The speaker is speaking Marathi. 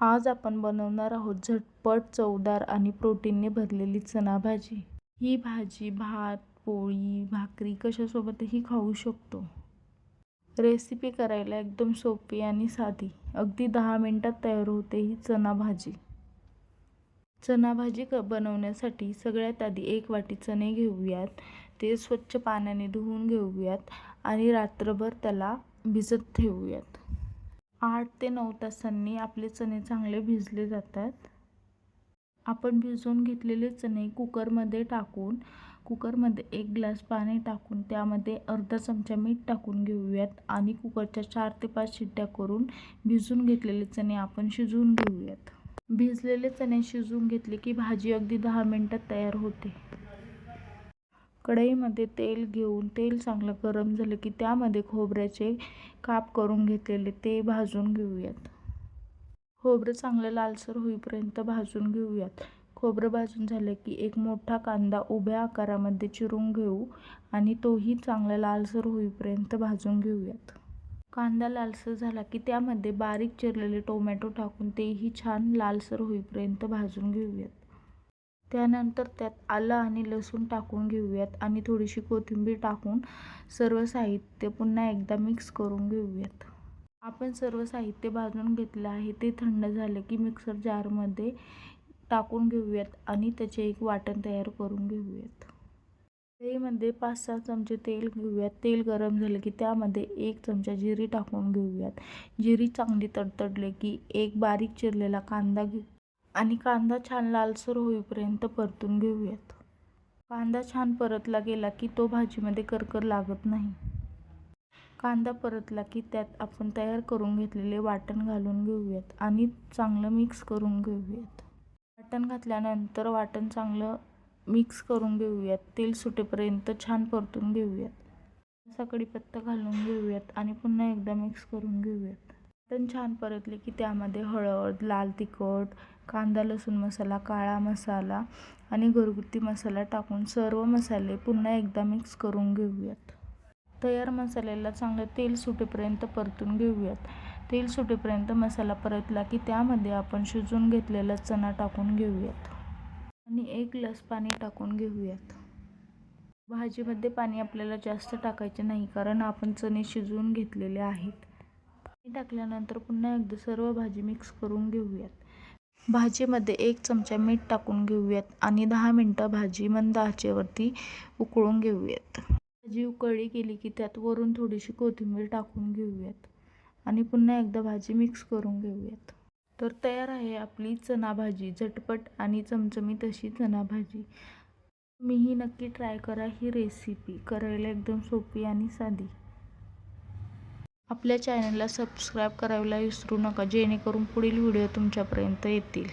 आज आपण बनवणार आहोत झटपट, चवदार आणि प्रोटीनने भरलेली चणा भाजी. ही भाजी भात, पोळी, भाकरी कशासोबतही खाऊ शकतो. रेसिपी करायला एकदम सोपी आणि साधी. अगदी 10 मिनिटात तयार होते ही चणा भाजी. चणा भाजी बनवण्यासाठी सगळ्यात आधी 1 वाटी चणे घेऊयात. ते स्वच्छ पाण्याने धुवून घेऊयात आणि रात्रभर त्याला भिजत ठेवूयात. 8 ते 9 तासांनी आपले चणे चांगले भिजले जातात. आपण भिजवून घेतलेले चणे कुकरमध्ये टाकून कुकरमध्ये 1 ग्लास पाणी टाकून त्यामध्ये अर्धा चमचा मीठ टाकून घेऊयात आणि कुकरच्या 4 ते 5 शिट्ट्या करून भिजवून घेतलेले चणे आपण शिजवून घेऊयात. भिजलेले चणे शिजवून घेतले की भाजी अगदी 10 मिनिटात तयार होते. कढईमध्ये तेल घेऊन तेल चांगलं गरम झालं की त्यामध्ये खोबऱ्याचे काप करून घेतलेले ते भाजून घेऊयात. खोबरं चांगलं लालसर होईपर्यंत भाजून घेऊयात. खोबरं भाजून झालं की एक मोठा कांदा उभ्या आकारामध्ये चिरून घेऊ आणि तोही चांगला लालसर होईपर्यंत भाजून घेऊयात. कांदा लालसर झाला की त्यामध्ये बारीक चिरलेले टोमॅटो टाकून तेही छान लालसर होईपर्यंत भाजून घेऊयात. त्यानंतर त्यात आलं आणि लसूण टाकून घेऊयात आणि थोडीशी कोथिंबीर टाकून सर्व साहित्य पुन्हा एकदा मिक्स करून घेऊयात. आपण सर्व साहित्य भाजून घेतलं आहे. ते थंड झालं की मिक्सर जारमध्ये टाकून घेऊयात आणि त्याचे एक वाटण तयार करून घेऊयात. कढईमध्ये 5-6 चमचे तेल घेऊयात. तेल गरम झालं की त्यामध्ये 1 चमचा जिरे टाकून घेऊयात. जिरे चांगली तडतडले की एक बारीक चिरलेला कांदा घेऊ आणि कांदा छान लालसर होईपर्यंत परतून घेऊयात. कांदा छान परतला गेला की तो भाजीमध्ये करकर लागत नाही. कांदा परतला की त्यात आपण तयार करून घेतलेले वाटण घालून घेऊयात आणि चांगलं मिक्स करून घेऊयात. वाटण घातल्यानंतर वाटण चांगलं मिक्स करून घेऊयात. तेल सुटेपर्यंत छान परतून घेऊयात. असा कढीपत्ता घालून घेऊयात आणि पुन्हा एकदा मिक्स करून घेऊयात. वाटण छान परतले की त्यामध्ये हळद, लाल तिखट, कांदा लसूण मसाला, काळा मसाला आणि घरगुती मसाला टाकून सर्व मसाले पुन्हा एकदा मिक्स करून घेऊयात. तयार मसाल्याला चांगलं तेल सुटेपर्यंत परतून घेऊयात. तेल सुटेपर्यंत मसाला परतला की त्यामध्ये आपण शिजवून घेतलेला चणा टाकून घेऊयात आणि 1 ग्लास पाणी टाकून घेऊयात. भाजीमध्ये पाणी आपल्याला जास्त टाकायचे नाही कारण आपण चणे शिजवून घेतलेले आहेत. पाणी टाकल्यानंतर पुन्हा एकदा सर्व भाजी मिक्स करून घेऊयात. भाजीमध्ये 1 चमचा मीठ टाकून घेऊयात आणि 10 मिनिटं भाजी मंद आचेवरती उकळून घेऊयात. भाजी उकळली गेली की त्यात वरून थोडीशी कोथिंबीर टाकून घेऊयात आणि पुन्हा एकदा भाजी मिक्स करून घेऊयात. तर तयार आहे आपली चणा भाजी. झटपट आणि चमचमीत अशी चणा भाजी. तुम्हीही नक्की ट्राय करा. ही रेसिपी करायला एकदम सोपी आणि साधी. आपल्या चॅनलला सबस्क्राईब करायला विसरू नका जेणेकरून पुढील व्हिडिओ तुमच्यापर्यंत येतील.